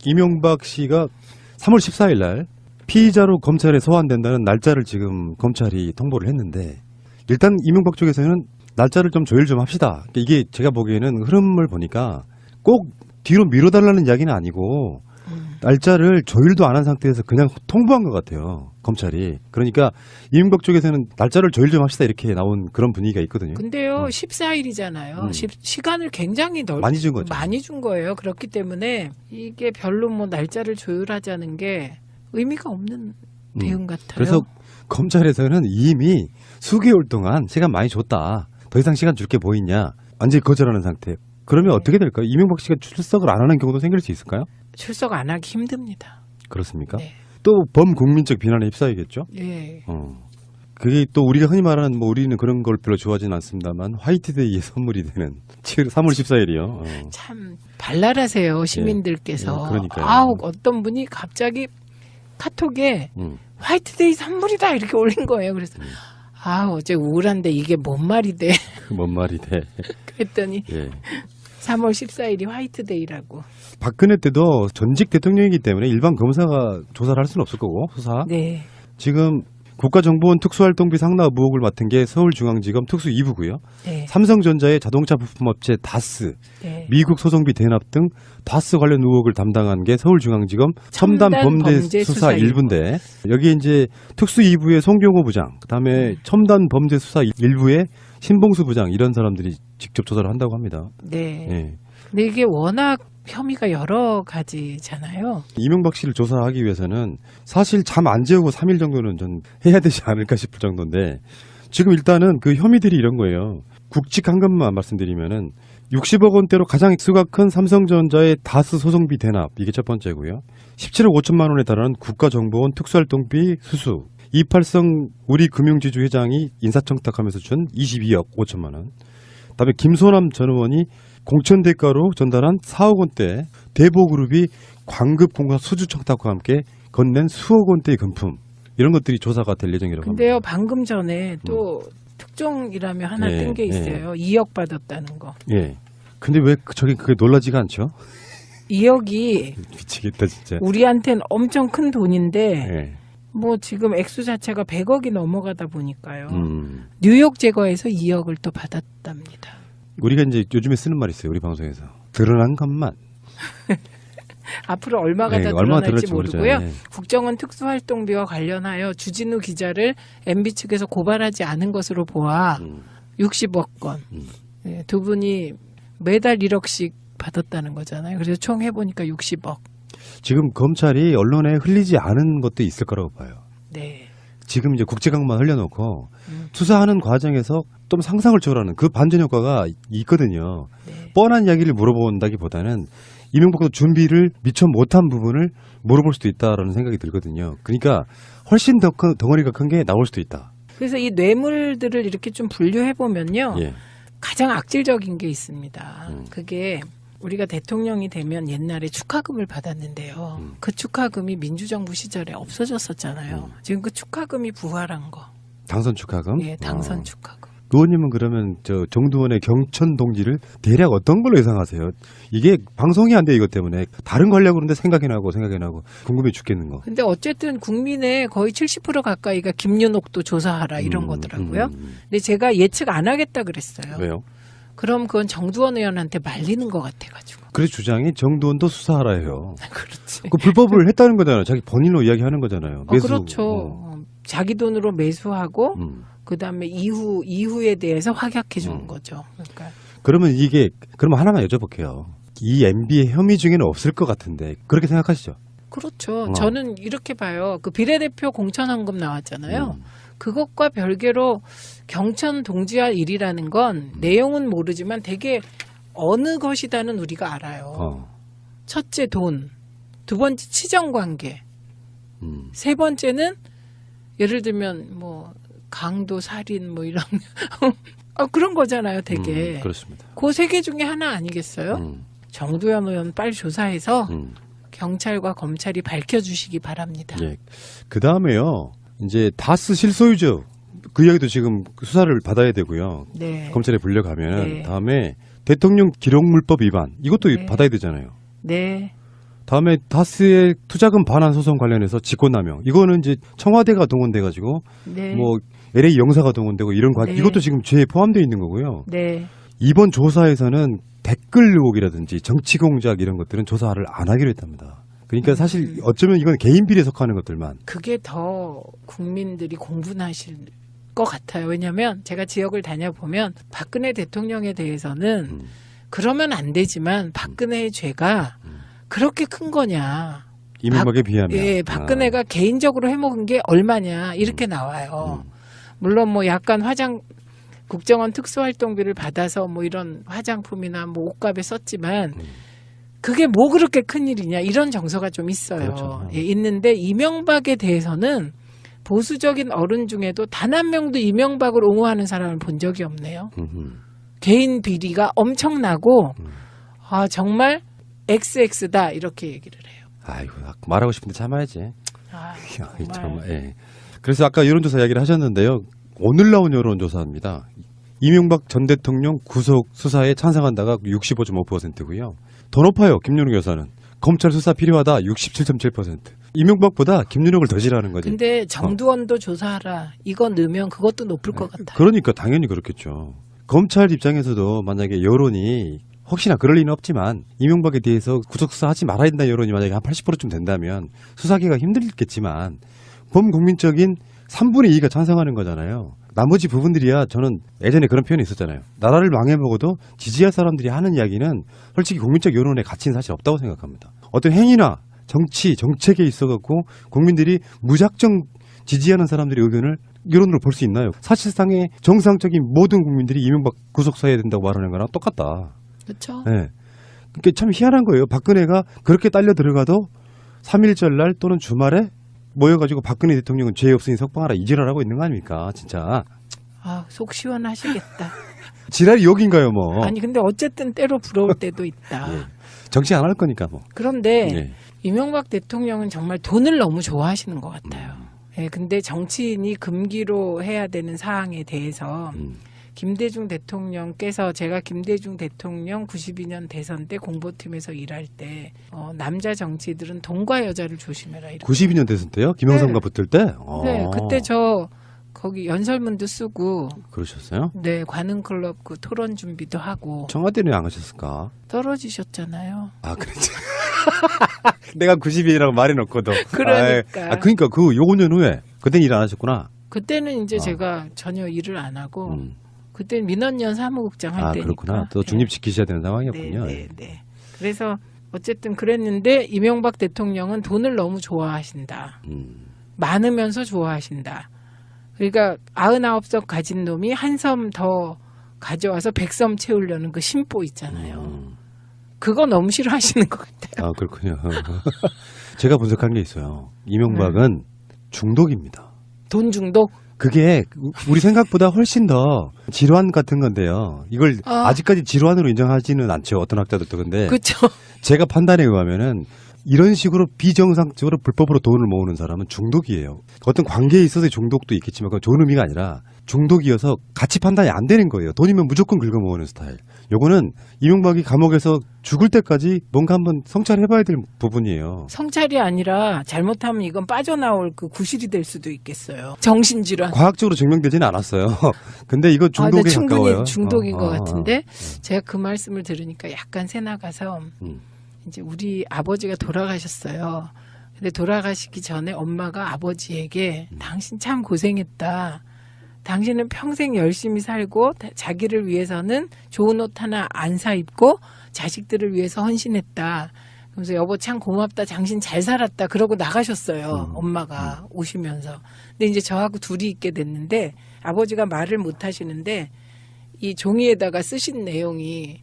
이명박 씨가 3월 14일 날 피의자로 검찰에 소환된다는 날짜를 지금 검찰이 통보를 했는데 일단 이명박 쪽에서는 날짜를 좀 조율 좀 합시다. 이게 제가 보기에는 흐름을 보니까 꼭 뒤로 미뤄달라는 이야기는 아니고 날짜를 조율도 안 한 상태에서 그냥 통보한 것 같아요. 검찰이. 그러니까 이명박 쪽에서는 날짜를 조율 좀 합시다 이렇게 나온 그런 분위기가 있거든요. 근데요 14일이잖아요. 시간을 굉장히 많이 준 거죠. 많이 준 거예요. 그렇기 때문에 이게 별로 뭐 날짜를 조율하자는 게 의미가 없는 대응 같아요. 그래서 검찰에서는 이미 수개월 동안 시간 많이 줬다. 더 이상 시간 줄 게 뭐 있냐. 완전히 거절하는 상태. 그러면 어떻게 될까요? 이명박 씨가 출석을 안 하는 경우도 생길 수 있을까요? 출석 안 하기 힘듭니다. 그렇습니까? 네. 또 범국민적 비난에 휩싸이겠죠? 예. 그게 또 우리가 흔히 말하는 뭐 우리는 그런 걸 별로 좋아하지는 않습니다만 화이트데이의 선물이 되는 3월 14일이요. 참 발랄하세요 시민들께서. 예, 그러니까요. 아우 어떤 분이 갑자기 카톡에 화이트데이 선물이다 이렇게 올린 거예요. 그래서 아 어제 우울한데 이게 뭔 말이 돼? 뭔 말이 돼? 그랬더니 예. 3월 14일이 화이트데이라고. 박근혜 때도 전직 대통령이기 때문에 일반 검사가 조사를 할 수는 없을 거고 수사. 네. 지금 국가정보원 특수활동비 상납 의혹을 맡은 게 서울중앙지검 특수 2부고요. 네. 삼성전자의 자동차 부품업체 다스, 네. 미국 소송비 대납 등 다스 관련 의혹을 담당한 게 서울중앙지검 첨단범죄수사 1부인데 여기 이제 특수 2부의 송경호 부장, 그다음에 첨단범죄수사 1부의 신봉수 부장 이런 사람들이 직접 조사를 한다고 합니다. 네. 예. 근데 이게 워낙 혐의가 여러 가지잖아요. 이명박 씨를 조사하기 위해서는 사실 잠 안 재우고 3일 정도는 전 해야 되지 않을까 싶을 정도인데 지금 일단은 그 혐의들이 이런 거예요. 굵직한 것만 말씀드리면은 60억 원대로 가장 액수가 큰 삼성전자의 다스 소송비 대납 이게 첫 번째고요. 17억 5천만 원에 달하는 국가정보원 특수활동비 수수. 이팔성 우리금융지주 회장이 인사청탁하면서 준 22억 5천만 원. 그다음에 김소남 전 의원이 공천 대가로 전달한 4억 원대 대보그룹이 광급공사 수주청탁과 함께 건넨 수억 원대의 금품 이런 것들이 조사가 될 예정이라고 근데요 합니다. 방금 전에 또 특종이라며 하나 예, 뜬 게 있어요. 2억 받았다는 거. 예. 근데 왜 저게 그게 놀라지가 않죠? 2억이 미치겠다 진짜. 우리한테는 엄청 큰 돈인데 예. 뭐 지금 액수 자체가 100억이 넘어가다 보니까요. 뉴욕 제거에서 2억을 또 받았답니다. 우리가 이제 요즘에 쓰는 말이 있어요. 우리 방송에서 드러난 것만. 앞으로 얼마가 네, 더 얼마나 늘어날지 들을지 모르고요. 모르죠. 네. 국정원 특수활동비와 관련하여 주진우 기자를 MB 측에서 고발하지 않은 것으로 보아 60억 건. 네, 두 분이 매달 1억씩 받았다는 거잖아요. 그래서 총 해보니까 60억. 지금 검찰이 언론에 흘리지 않은 것도 있을 거라고 봐요. 네. 지금 이제 국제각만 흘려놓고 수사하는 과정에서 좀 상상을 초월하는 그 반전 효과가 있거든요. 네. 뻔한 이야기를 물어본다기보다는 이명박도 준비를 미처 못한 부분을 물어볼 수도 있다라는 생각이 들거든요. 그러니까 훨씬 더 큰 덩어리가 큰 게 나올 수도 있다. 그래서 이 뇌물들을 이렇게 좀 분류해 보면요. 예. 가장 악질적인 게 있습니다. 그게 우리가 대통령이 되면 옛날에 축하금을 받았는데요. 그 축하금이 민주정부 시절에 없어졌었잖아요. 지금 그 축하금이 부활한 거. 당선 축하금? 예, 당선 축하금. 의원님은 그러면 저 정두원의 경천 동지를 대략 어떤 걸로 예상하세요? 이게 방송이 안 돼 이것 때문에 다른 거 하려고 그러는데 생각이 나고 궁금해 죽겠는 거. 근데 어쨌든 국민의 거의 70% 가까이가 김윤옥도 조사하라 이런 거더라고요. 근데 제가 예측 안 하겠다 그랬어요. 왜요? 그럼 그건 정두원 의원한테 말리는 것 같아가지고. 그래서 주장이 정두원도 수사하라 해요. 그렇지. 그 불법을 했다는 거잖아요. 자기 본인으로 이야기하는 거잖아요. 매수. 그렇죠. 자기 돈으로 매수하고 그다음에 이후에 대해서 확약해 주는 거죠. 그러니까 그러면 하나만 여쭤볼게요. 이 MB의 혐의 중에는 없을 것 같은데 그렇게 생각하시죠? 그렇죠. 저는 이렇게 봐요. 그 비례대표 공천헌금 나왔잖아요. 그것과 별개로 경천 동지화 일이라는 건 내용은 모르지만 되게 어느 것이다는 우리가 알아요. 첫째 돈, 두 번째 치정관계, 세 번째는 예를 들면 뭐 강도 살인 뭐 이런 그런 거잖아요. 되게. 그렇습니다. 그 세 개 중에 하나 아니겠어요? 정두현 의원 빨리 조사해서 경찰과 검찰이 밝혀주시기 바랍니다. 예. 그 다음에요. 이제 다스 실소유주 그 이야기도 지금 수사를 받아야 되고요. 네. 검찰에 불려가면 네. 다음에 대통령 기록물법 위반 이것도 네. 받아야 되잖아요. 네. 다음에 다스의 투자금 반환 소송 관련해서 직권남용. 이거는 이제 청와대가 동원돼가지고 네. 뭐 LA 영사가 동원되고 이런 네. 이것도 지금 죄에 포함되어 있는 거고요. 네. 이번 조사에서는 댓글 의혹이라든지 정치 공작 이런 것들은 조사를 안 하기로 했답니다. 그러니까 사실 어쩌면 이건 개인 비리에 속하는 것들만. 그게 더 국민들이 공분하실 것 같아요. 왜냐하면 제가 지역을 다녀보면 박근혜 대통령에 대해서는 그러면 안 되지만 박근혜의 죄가 그렇게 큰 거냐. 이명박에 비하면. 예, 박근혜가 개인적으로 해먹은 게 얼마냐 이렇게 나와요. 물론 뭐 약간 국정원 특수활동비를 받아서 뭐 이런 화장품이나 뭐 옷값에 썼지만 그게 뭐 그렇게 큰일이냐 이런 정서가 좀 있어요. 그렇죠. 예, 있는데 이명박에 대해서는 보수적인 어른 중에도 단 한 명도 이명박을 옹호하는 사람을 본 적이 없네요. 개인 비리가 엄청나고 아 정말 XX다 이렇게 얘기를 해요. 아이고 말하고 싶은데 참아야지. 아, 정말. 예. 그래서 아까 여론조사 이야기를 하셨는데요. 오늘 나온 여론조사입니다. 이명박 전 대통령 구속 수사에 찬성한다가 65.5%고요. 더 높아요. 김윤욱 여사는. 검찰 수사 필요하다 67.7%. 이명박보다 김윤욱을 더 싫어하는 거지. 근데 정두원도 조사하라. 이거 넣으면 그것도 높을 것 같아요. 그러니까 당연히 그렇겠죠. 검찰 입장에서도 만약에 여론이 혹시나 그럴 리는 없지만 이명박에 대해서 구속수사하지 말아야 된다 여론이 만약에 한 80%쯤 된다면 수사하기가 힘들겠지만 범국민적인 3분의 2가 찬성하는 거잖아요. 나머지 부분들이야 저는 예전에 그런 표현이 있었잖아요. 나라를 망해보고도 지지할 사람들이 하는 이야기는 솔직히 국민적 여론에 가치는 사실 없다고 생각합니다. 어떤 행위나 정치, 정책에 있어갖고 국민들이 무작정 지지하는 사람들의 의견을 여론으로 볼 수 있나요? 사실상의 정상적인 모든 국민들이 이명박 구속사해야 된다고 말하는 거랑 똑같다. 그렇죠. 네. 그게 참 희한한 거예요. 박근혜가 그렇게 딸려 들어가도 3.1절 날 또는 주말에 모여가지고 박근혜 대통령은 죄 없으니 석방하라 이지랄하고 있는 거 아닙니까? 진짜. 아, 속 시원하시겠다. 지랄이 여긴가요 뭐. 아니 근데 어쨌든 때로 부러울 때도 있다. 예. 정치 안 할 거니까 뭐. 그런데 예. 이명박 대통령은 정말 돈을 너무 좋아하시는 것 같아요. 예, 근데 정치인이 금기로 해야 되는 사항에 대해서 김대중 대통령께서 제가 김대중 대통령 92년 대선 때 공보팀에서 일할 때 남자 정치들은 돈과 여자를 조심해라. 이렇게. 92년 대선 때요? 김영삼과 네. 붙을 때? 네, 그때 저 거기 연설문도 쓰고 그러셨어요? 네, 관음클럽 그 토론 준비도 하고 청와대는 안 가셨을까? 떨어지셨잖아요. 아, 그랬지. 내가 90이라고 말해놓고도. 그러니까. 그러니까 그 요 5년 후에 그땐 일 안 하셨구나. 그때는 이제 제가 전혀 일을 안 하고 그때 민원연 사무국장 할 아, 때니까. 그렇구나. 또 중립지키셔야 되는 상황이었군요. 네, 네, 네. 그래서 어쨌든 그랬는데 이명박 대통령은 돈을 너무 좋아하신다. 많으면서 좋아하신다. 그러니까 99섬 가진 놈이 한 섬 더 가져와서 100섬 채우려는 그 심보 있잖아요. 그거 너무 싫어하시는 것 같아요. 아, 그렇군요. 제가 분석한 게 있어요. 이명박은 중독입니다. 돈 중독? 그게 우리 생각보다 훨씬 더 질환 같은 건데요. 이걸 아직까지 질환으로 인정하지는 않죠. 어떤 학자들도. 근데 그렇죠. 제가 판단에 의하면은 이런 식으로 비정상적으로 불법으로 돈을 모으는 사람은 중독이에요. 어떤 관계에 있어서의 중독도 있겠지만 그건 좋은 의미가 아니라 중독이어서 가치 판단이 안 되는 거예요. 돈이면 무조건 긁어 모으는 스타일. 요거는 이명박이 감옥에서 죽을 때까지 뭔가 한번 성찰해봐야 될 부분이에요. 성찰이 아니라 잘못하면 이건 빠져나올 그 구실이 될 수도 있겠어요. 정신질환. 과학적으로 증명되지는 않았어요. 근데 이거 중독에 충분히 가까워요. 중독인 것 같은데 제가 그 말씀을 들으니까 약간 새 나가서 이제 우리 아버지가 돌아가셨어요. 근데 돌아가시기 전에 엄마가 아버지에게 당신 참 고생했다. 당신은 평생 열심히 살고 자기를 위해서는 좋은 옷 하나 안 사 입고 자식들을 위해서 헌신했다. 그래서 여보 참 고맙다. 당신 잘 살았다. 그러고 나가셨어요. 엄마가 오시면서. 근데 이제 저하고 둘이 있게 됐는데 아버지가 말을 못 하시는데 이 종이에다가 쓰신 내용이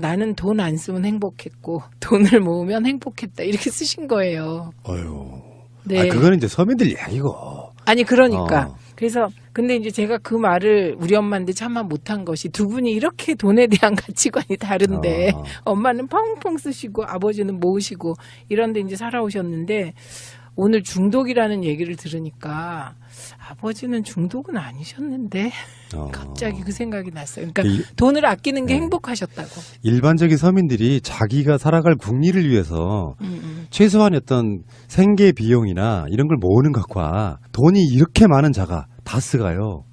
나는 돈 안 쓰면 행복했고 돈을 모으면 행복했다. 이렇게 쓰신 거예요. 어휴. 네. 아, 그거는 이제 서민들 이야기고. 아니 그러니까 그래서 근데 이제 제가 그 말을 우리 엄마한테 차마 못한 것이 두 분이 이렇게 돈에 대한 가치관이 다른데 엄마는 펑펑 쓰시고 아버지는 모으시고 이런데 이제 살아오셨는데 오늘 중독이라는 얘기를 들으니까 아버지는 중독은 아니셨는데 갑자기 그 생각이 났어요. 그러니까 돈을 아끼는 게 행복하셨다고. 일반적인 서민들이 자기가 살아갈 국리를 위해서 최소한 어떤 생계 비용이나 이런 걸 모으는 것과 돈이 이렇게 많은 자가 다스가요.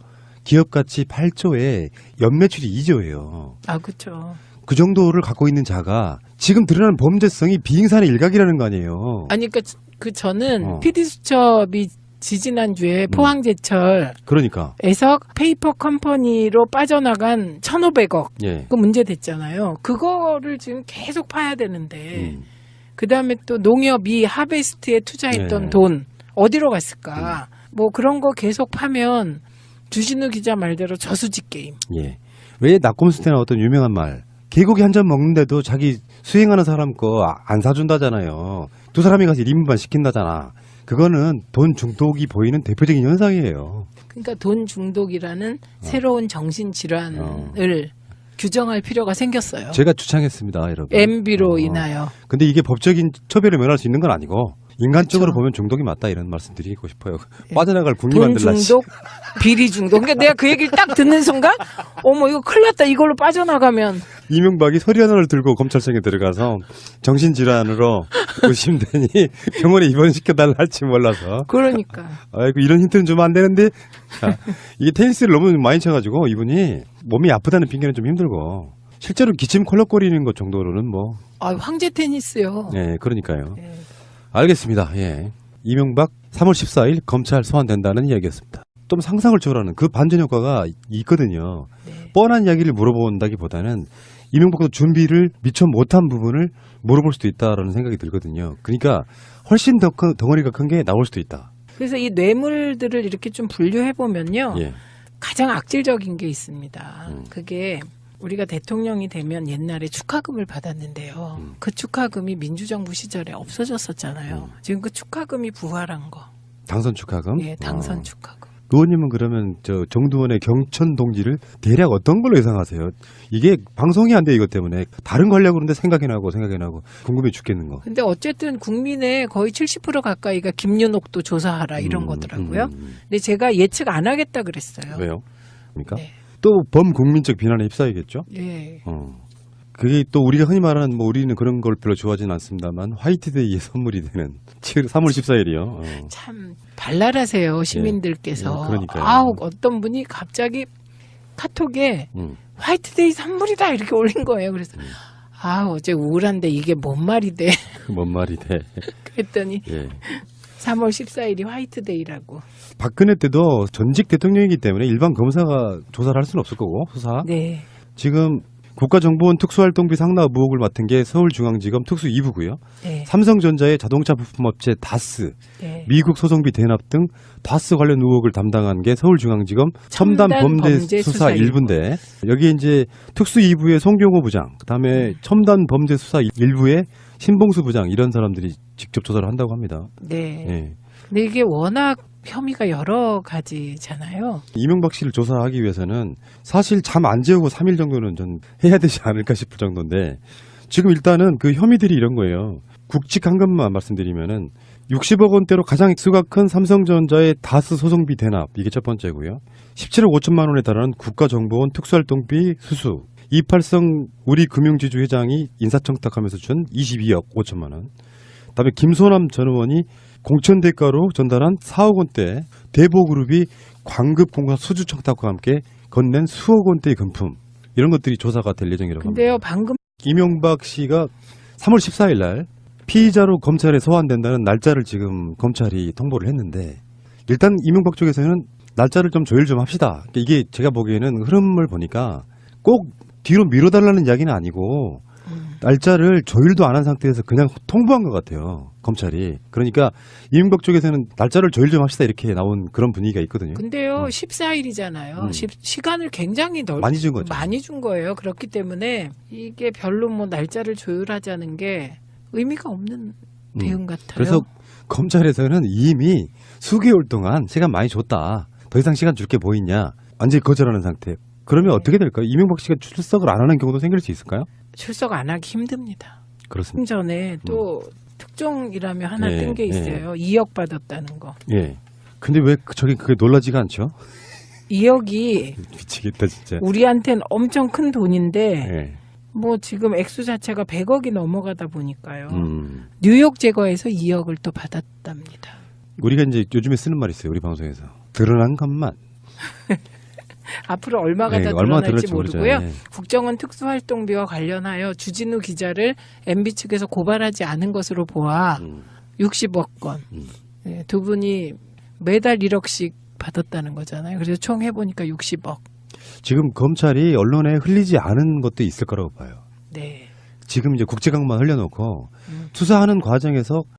기업 가치 8조에 연매출이 2조예요. 아, 그렇죠. 그 정도를 갖고 있는 자가 지금 드러나는 범죄성이 비잉산의 일각이라는 거 아니에요. 아니, 그러니까 PD 수첩이 지지난주에 포항제철 그러니까 에서 페이퍼 컴퍼니로 빠져나간 1,500억 예. 그 문제 됐잖아요. 그거를 지금 계속 파야 되는데 그다음에 또 농협이 하베스트에 투자했던 예. 돈 어디로 갔을까? 뭐 그런 거 계속 파면 주진우 기자 말대로 저수지 게임. 예. 왜 낙곰수 때 나왔던 유명한 말 개고기 한 점 먹는데도 자기 수행하는 사람 거 안 사준다잖아요. 두 사람이 가서 1인분만 시킨다잖아. 그거는 돈 중독이 보이는 대표적인 현상이에요. 그러니까 돈 중독이라는 새로운 정신질환을 규정할 필요가 생겼어요. 제가 주창했습니다, 여러분. MB로 인하여. 근데 이게 법적인 처벌을 면할 수 있는 건 아니고 인간적으로 그렇죠. 보면 중독이 맞다 이런 말씀 드리고 싶어요. 빠져나갈 국리 돈 만들라. 중독, 비리 중독. 그러니까 내가 그 얘기를 딱 듣는 순간 어머 이거 큰일 났다. 이걸로 빠져나가면. 이명박이 서리 하나를 들고 검찰청에 들어가서 정신질환으로 의심되니 병원에 입원시켜달라 할지 몰라서. 그러니까. 아이고 이런 힌트는 주면 안 되는데. 자, 이게 테니스를 너무 많이 쳐가지고 이분이 몸이 아프다는 핑계는 좀 힘들고 실제로 기침 콜록거리는 것 정도로는 뭐. 아, 황제 테니스요. 네, 그러니까요. 네. 알겠습니다. 예. 이명박 3월 14일 검찰 소환된다는 이야기였습니다. 좀 상상을 초월하는 그 반전 효과가 있거든요. 네. 뻔한 이야기를 물어본다기보다는 이명박도 준비를 미처 못한 부분을 물어볼 수도 있다라는 생각이 들거든요. 그러니까 훨씬 더 큰 덩어리가 큰 게 나올 수도 있다. 그래서 이 뇌물들을 이렇게 좀 분류해 보면요. 예. 가장 악질적인 게 있습니다. 그게 우리가 대통령이 되면 옛날에 축하금을 받았는데요. 그 축하금이 민주정부 시절에 없어졌었잖아요. 지금 그 축하금이 부활한 거. 당선 축하금? 예, 당선 축하금. 의원님은 그러면 저 정두원의 경천 동지를 대략 어떤 걸로 예상하세요? 이게 방송이 안 돼 이것 때문에 다른 거 하려고 그러는데 생각이 나고 궁금해 죽겠는 거. 근데 어쨌든 국민의 거의 70% 가까이가 김윤옥도 조사하라 이런 거더라고요. 근데 제가 예측 안 하겠다 그랬어요. 왜요? 그러니까 네. 또 범국민적 비난에 휩싸이겠죠. 예. 그게 또 우리가 흔히 말하는 뭐 우리는 그런 걸 별로 좋아하지는 않습니다만 화이트데이의 선물이 되는 3월 14일이요. 참 발랄하세요 시민들께서. 예, 그러니까요. 아우 어떤 분이 갑자기 카톡에 화이트데이 선물이다 이렇게 올린 거예요. 그래서 아 어제 우울한데 이게 뭔 말이 돼? 뭔 말이 돼? 그랬더니 예. 3월 14일이 화이트데이라고. 박근혜 때도 전직 대통령이기 때문에 일반 검사가 조사를 할 수는 없을 거고 수사. 네. 지금 국가정보원 특수활동비 상납 의혹을 맡은 게 서울중앙지검 특수 2부고요. 네. 삼성전자의 자동차 부품업체 다스, 네. 미국 소송비 대납 등 다스 관련 의혹을 담당한 게 서울중앙지검 첨단 범죄 수사 1부인데 여기에 이제 특수 2부의 송경호 부장, 그다음에 첨단 범죄 수사 1부의 신봉수 부장 이런 사람들이 직접 조사를 한다고 합니다. 네. 예. 근데 이게 워낙 혐의가 여러 가지잖아요. 이명박 씨를 조사하기 위해서는 사실 잠 안 재우고 3일 정도는 전 해야 되지 않을까 싶을 정도인데 지금 일단은 그 혐의들이 이런 거예요. 굵직 한 것만 말씀드리면은 60억 원대로 가장 액수가 큰 삼성전자의 다스 소송비 대납 이게 첫 번째고요. 17억 5천만 원에 달하는 국가정보원 특수활동비 수수. 이팔성 우리금융지주 회장이 인사청탁하면서 준 22억 5천만 원. 그다음에 김소남 전 의원이 공천 대가로 전달한 4억 원대 대보그룹이 광급 공사 수주 청탁과 함께 건넨 수억 원대의 금품 이런 것들이 조사가 될 예정이라고 근데요 합니다. 방금 이명박 씨가 3월 14일 날 피의자로 검찰에 소환된다는 날짜를 지금 검찰이 통보를 했는데 일단 이명박 쪽에서는 날짜를 좀 조율 좀 합시다. 이게 제가 보기에는 흐름을 보니까 꼭 뒤로 미뤄달라는 이야기는 아니고 날짜를 조율도 안 한 상태에서 그냥 통보한 것 같아요. 검찰이. 그러니까 이명박 쪽에서는 날짜를 조율 좀 합시다 이렇게 나온 그런 분위기가 있거든요. 근데요 14일이잖아요. 시간을 굉장히 많이 준 거죠. 많이 준 거예요. 그렇기 때문에 이게 별로 뭐 날짜를 조율하자는 게 의미가 없는 대응 같아요. 그래서 검찰에서는 이미 수개월 동안 시간 많이 줬다. 더 이상 시간 줄 게 뭐 있냐. 완전히 거절하는 상태. 그러면 어떻게 될까요? 이명박 씨가 출석을 안 하는 경우도 생길 수 있을까요? 출석 안 하기 힘듭니다. 그렇습니다. 전에 또 특종이라며 하나 예, 뜬 게 있어요. 2억 받았다는 거. 예. 근데 왜 저게 그게 놀라지가 않죠? 2억이 미치겠다 진짜. 우리한테는 엄청 큰 돈인데 예. 뭐 지금 액수 자체가 100억이 넘어가다 보니까요. 음. 뉴욕 제거에서 2억을 또 받았답니다. 우리가 이제 요즘에 쓰는 말이 있어요. 우리 방송에서 드러난 것만. 앞으로 얼마가 네, 더 얼마나 늘어날지 들어갈지 모르죠. 모르고요. 예. 국정원 특수활동비와 관련하여 주진우 기자를 MB 측에서 고발하지 않은 것으로 보아 60억 건. 네, 두 분이 매달 1억씩 받았다는 거잖아요. 그래서 총 해보니까 60억. 지금 검찰이 언론에 흘리지 않은 것도 있을 거라고 봐요. 네. 지금 이제 국제각만 흘려놓고 수사하는 과정에서